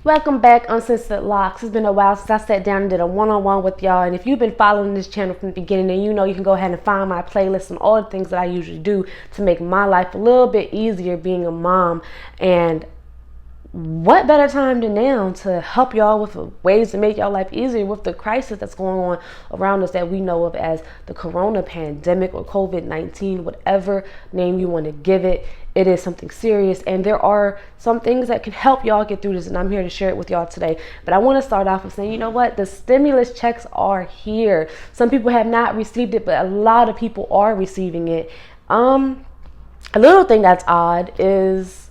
Welcome back, Uncensored Locks. It's been a while since I sat down and did a one-on-one with y'all. And if you've been following this channel from the beginning, then you know you can go ahead and find my playlist and all the things that I usually do to make my life a little bit easier being a mom. And what better time than now to help y'all with ways to make y'all life easier with the crisis that's going on around us that we know of as the corona pandemic or COVID-19, whatever name you want to give it. It is something serious, and there are some things that can help y'all get through this, and I'm here to share it with y'all today. But I want to start off with saying, you know what? The stimulus checks are here. Some people have not received it, but a lot of people are receiving it. A little thing that's odd is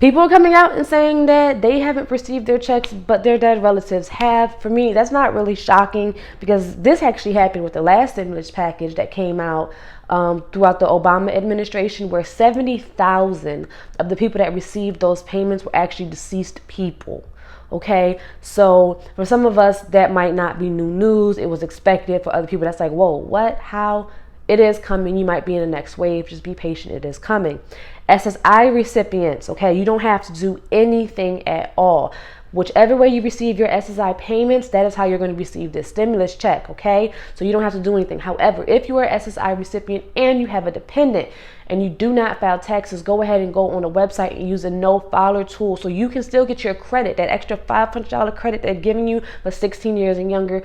people are coming out and saying that they haven't received their checks, but their dead relatives have. For me, that's not really shocking because this actually happened with the last stimulus package that came out throughout the Obama administration, where 70,000 of the people that received those payments were actually deceased people. Okay, so for some of us, that might not be new news. It was expected. For other people, that's like, whoa, what? How? It is coming. You might be in the next wave. Just be patient. It is coming. SSI recipients, okay, you don't have to do anything at all. Whichever way you receive your SSI payments, that is how you're going to receive this stimulus check, okay? So you don't have to do anything. However, if you are an SSI recipient and you have a dependent and you do not file taxes, go ahead and go on the website and use a no-filer tool so you can still get your credit, that extra $500 credit they're giving you for 16 years and younger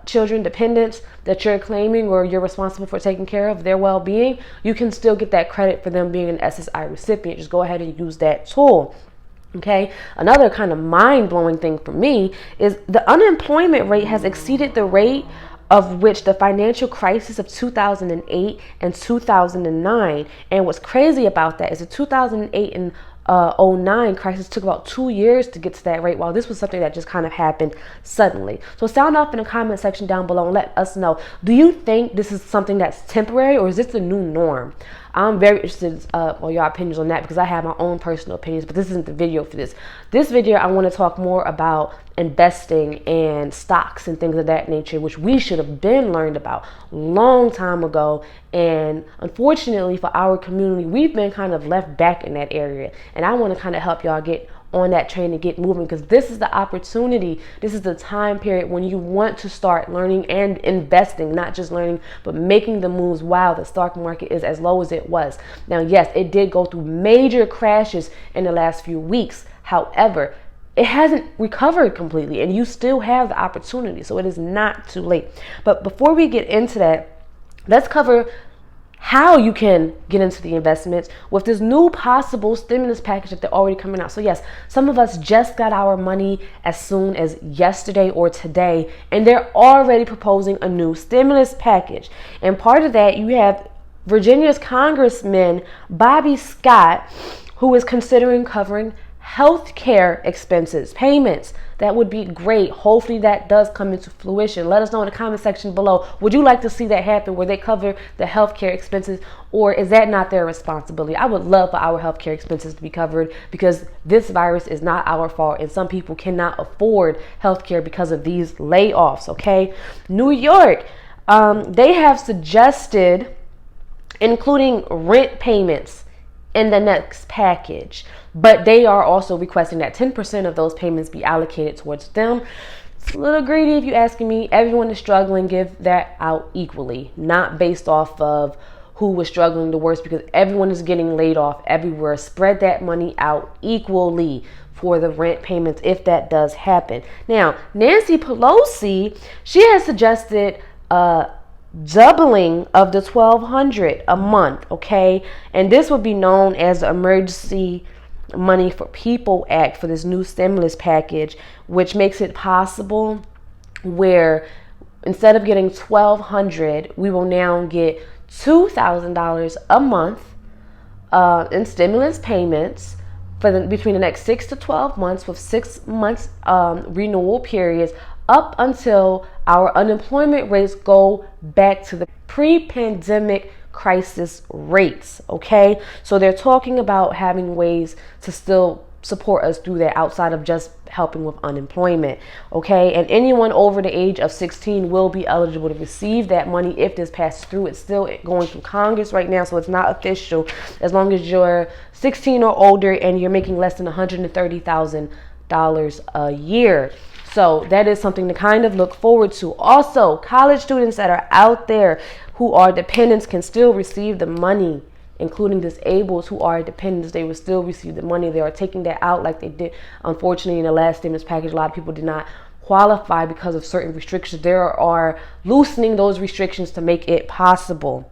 children, dependents that you're claiming or you're responsible for taking care of their well-being. You can still get that credit for them being an SSI recipient. Just go ahead and use that tool. Okay, another kind of mind-blowing thing for me is the unemployment rate has exceeded the rate of which the financial crisis of 2008 and 2009. And what's crazy about that is the 2008 and 09 crisis took about 2 years to get to that rate, while this was something that just kind of happened suddenly. So sound off in the comment section down below and let us know, do you think this is something that's temporary or is this the new norm? I'm very interested in your opinions on that because I have my own personal opinions, but this isn't the video for this. This video, I want to talk more about investing and stocks and things of that nature, which we should have been learned about long time ago. And unfortunately for our community, we've been kind of left back in that area. And I want to kind of help y'all get on that train and get moving, because this is the opportunity. This is the time period when you want to start learning and investing, not just learning, but making the moves while the stock market is as low as it was. Now, yes, it did go through major crashes in the last few weeks. However, it hasn't recovered completely and you still have the opportunity. So it is not too late. But before we get into that, let's cover how you can get into the investments with this new possible stimulus package that they're already coming out. So yes, some of us just got our money as soon as yesterday or today, and they're already proposing a new stimulus package. And part of that, you have Virginia's Congressman Bobby Scott, who is considering covering health care expenses, payments. That would be great. Hopefully that does come into fruition. Let us know in the comment section below. Would you like to see that happen where they cover the health care expenses, or is that not their responsibility? I would love for our health care expenses to be covered because this virus is not our fault and some people cannot afford health care because of these layoffs, okay? New York, they have suggested including rent payments in the next package, but they are also requesting that 10% of those payments be allocated towards them. It's a little greedy if you're asking me. Everyone is struggling. Give that out equally, not based off of who was struggling the worst, because everyone is getting laid off everywhere. Spread that money out equally for the rent payments if that does happen. Now, Nancy Pelosi, she has suggested doubling of the $1,200 a month, okay? And this would be known as the Emergency Money for People Act for this new stimulus package, which makes it possible where instead of getting $1,200, we will now get $2,000 a month in stimulus payments for between the next 6 to 12 months, with 6 months renewal periods, up until our unemployment rates go back to the pre-pandemic crisis rates, okay? So they're talking about having ways to still support us through that outside of just helping with unemployment, okay? And anyone over the age of 16 will be eligible to receive that money if this passes through. It's still going through Congress right now, so it's not official. As long as you're 16 or older and you're making less than $130,000 a year. So that is something to kind of look forward to. Also, college students that are out there who are dependents can still receive the money, including disabled who are dependents. They will still receive the money. They are taking that out like they did. Unfortunately, in the last stimulus package, a lot of people did not qualify because of certain restrictions. There are loosening those restrictions to make it possible.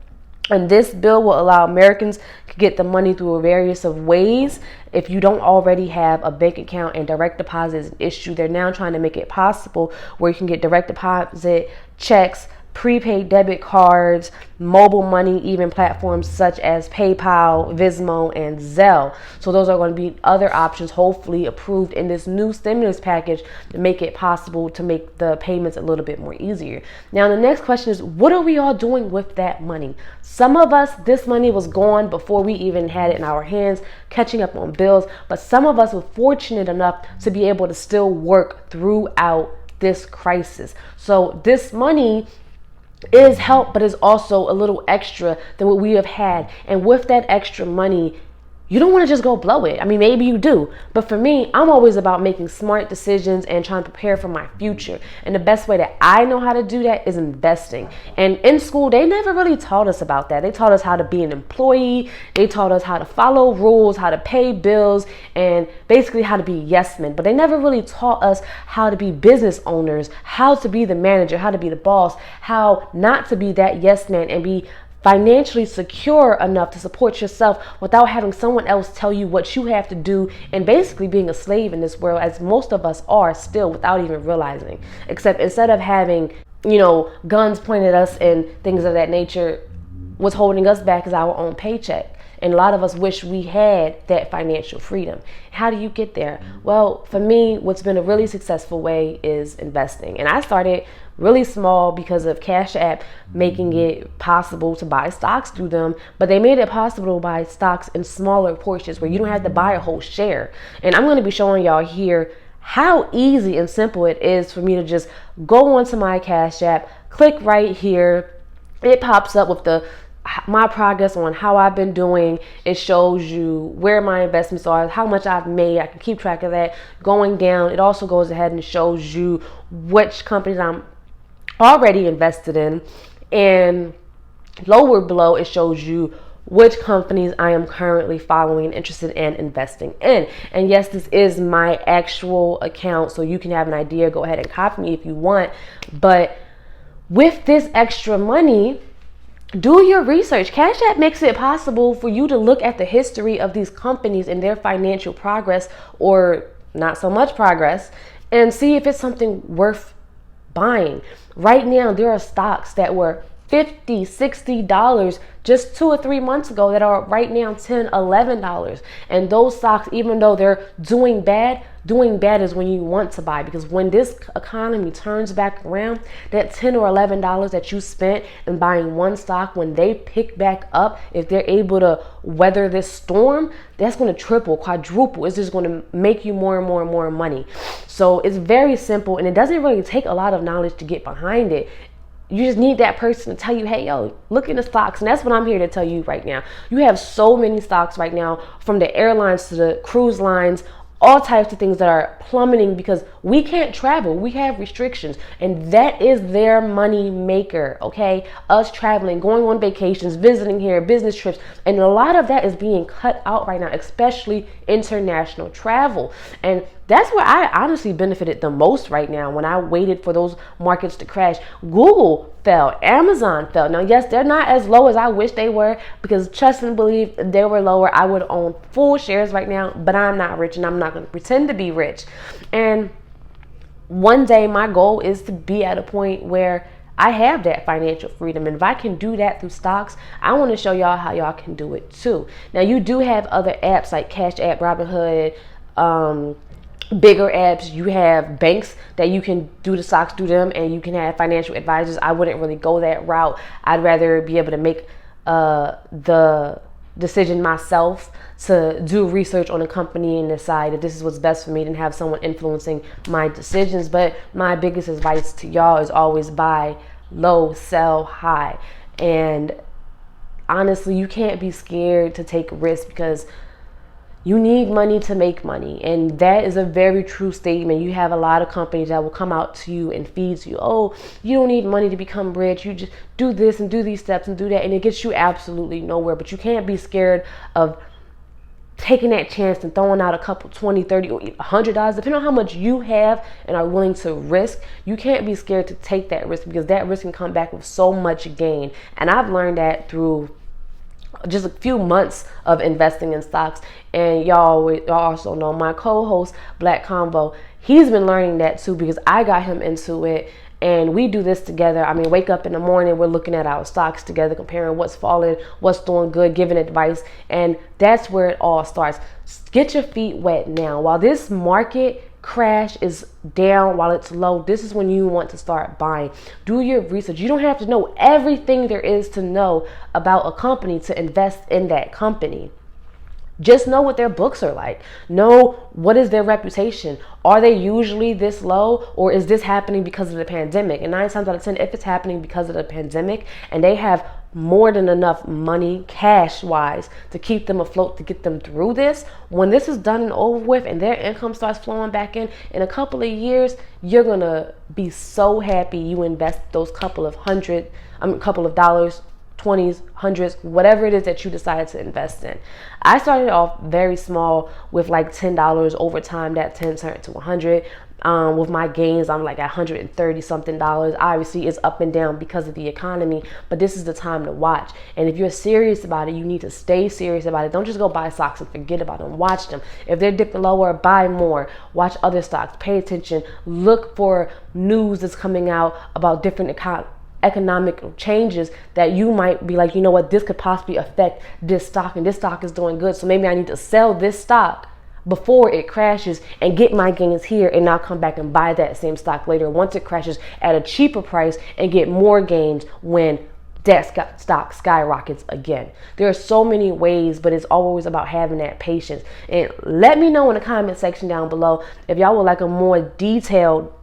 And this bill will allow Americans to get the money through a various of ways. If you don't already have a bank account and direct deposit is an issue, they're now trying to make it possible where you can get direct deposit, checks, prepaid debit cards, mobile money, even platforms such as PayPal, Venmo, and Zelle. So those are going to be other options hopefully approved in this new stimulus package to make it possible to make the payments a little bit more easier. Now the next question is, what are we all doing with that money? Some of us, this money was gone before we even had it in our hands, catching up on bills, but some of us were fortunate enough to be able to still work throughout this crisis. So this money is help, but is also a little extra than what we have had. And with that extra money, you don't want to just go blow it. I mean, maybe you do, but for me, I'm always about making smart decisions and trying to prepare for my future. And the best way that I know how to do that is investing. And in school, they never really taught us about that. They taught us how to be an employee. They taught us how to follow rules, how to pay bills, and basically how to be yes men. But they never really taught us how to be business owners, how to be the manager, how to be the boss, how not to be that yes man and be financially secure enough to support yourself without having someone else tell you what you have to do, and basically being a slave in this world, as most of us are still without even realizing. Except instead of having, guns pointed at us and things of that nature, what's holding us back is our own paycheck. And a lot of us wish we had that financial freedom. How do you get there? Well, for me, what's been a really successful way is investing. And I started really small because of Cash App making it possible to buy stocks through them, but they made it possible to buy stocks in smaller portions where you don't have to buy a whole share. And I'm going to be showing y'all here how easy and simple it is for me to just go onto my Cash App, click right here. It pops up with my progress on how I've been doing. It shows you where my investments are, how much I've made. I can keep track of that going down. It also goes ahead and shows you which companies I'm already invested in, and lower below it shows you which companies I am currently following and interested in investing in. And yes, this is my actual account, so you can have an idea. Go ahead and copy me if you want. But with this extra money, do your research. Cash App makes it possible for you to look at the history of these companies and their financial progress, or not so much progress, and see if it's something worth buying. Right now, there are stocks that were $50, $60 just 2 or 3 months ago that are right now $10, $11. And those stocks, even though they're doing bad is when you want to buy, because when this economy turns back around, that $10 or $11 that you spent in buying one stock, when they pick back up, if they're able to weather this storm, that's going to triple, quadruple. It's just going to make you more and more and more money. So it's very simple, and it doesn't really take a lot of knowledge to get behind it. You just need that person to tell you, hey, yo, look at the stocks. And that's what I'm here to tell you right now. You have so many stocks right now, from the airlines to the cruise lines, all types of things that are plummeting because we can't travel. We have restrictions, and that is their money maker, okay? Us traveling, going on vacations, visiting here, business trips, and a lot of that is being cut out right now, especially international travel. And that's where I honestly benefited the most right now when I waited for those markets to crash. Google fell, Amazon fell. Now, yes, they're not as low as I wish they were, because trust and believe, if they were lower, I would own full shares right now, but I'm not rich, and I'm not going to pretend to be rich. And one day my goal is to be at a point where I have that financial freedom. And if I can do that through stocks, I want to show y'all how y'all can do it too. Now, you do have other apps like Cash App, Robinhood, bigger apps. You have banks that you can do the stocks through them, and you can have financial advisors. I wouldn't really go that route. I'd rather be able to make the decision myself, to do research on a company and decide if this is what's best for me, than have someone influencing my decisions. But my biggest advice to y'all is always buy low, sell high. And honestly, you can't be scared to take risks, because You need money to make money. And that is a very true statement. You have a lot of companies that will come out to you and feed you. Oh, you don't need money to become rich. You just do this and do these steps and do that. And it gets you absolutely nowhere. But you can't be scared of taking that chance and throwing out a couple 20, 30, or $100, depending on how much you have and are willing to risk. You can't be scared to take that risk, because that risk can come back with so much gain. And I've learned that through just a few months of investing in stocks. And y'all also know my co-host Black Convo, he's been learning that too, because I got him into it. And we do this together. I mean, wake up in the morning, we're looking at our stocks together, comparing what's falling, what's doing good, giving advice. And that's where it all starts. Get your feet wet now. While this market crash is down, while it's low, this is when you want to start buying. Do your research. You don't have to know everything there is to know about a company to invest in that company. Just know what their books are like. Know what is their reputation. Are they usually this low, or is this happening because of the pandemic? And 9 times out of 10, if it's happening because of the pandemic and they have more than enough money cash wise to keep them afloat, to get them through this, when this is done and over with and their income starts flowing back in a couple of years, you're gonna be so happy you invest those couple of dollars, 20s, hundreds, whatever it is that you decide to invest in. I started off very small with like $10. Over time, that 10 turned to 100. With my gains, I'm like at $130 something. Obviously, it's up and down because of the economy, but this is the time to watch. And if you're serious about it, you need to stay serious about it. Don't just go buy stocks and forget about them. Watch them. If they're dipping lower, buy more. Watch other stocks. Pay attention. Look for news that's coming out about different economic changes that you might be like, you know what, this could possibly affect this stock, and this stock is doing good, so maybe I need to sell this stock before it crashes and get my gains here, and now come back and buy that same stock later once it crashes at a cheaper price and get more gains when that stock skyrockets again. There are so many ways, but it's always about having that patience. And let me know in the comment section down below if y'all would like a more detailed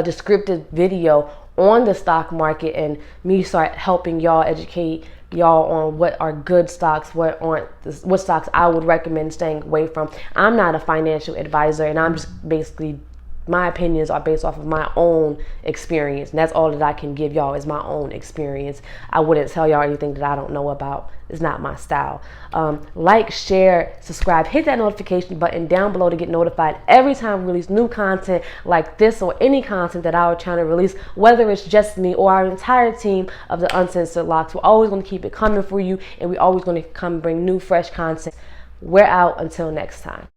descriptive video on the stock market, and me start helping y'all, educate y'all on what are good stocks, what aren't, what stocks I would recommend staying away from. I'm not a financial advisor, and I'm just basically, my opinions are based off of my own experience, and that's all that I can give y'all is my own experience. I wouldn't tell y'all anything that I don't know about. It's not my style. Like, share, subscribe, hit that notification button down below to get notified every time we release new content like this, or any content that our channel release, whether it's just me or our entire team of the Uncensored Locks. We're always going to keep it coming for you, and we're always going to come bring new fresh content. We're out until next time.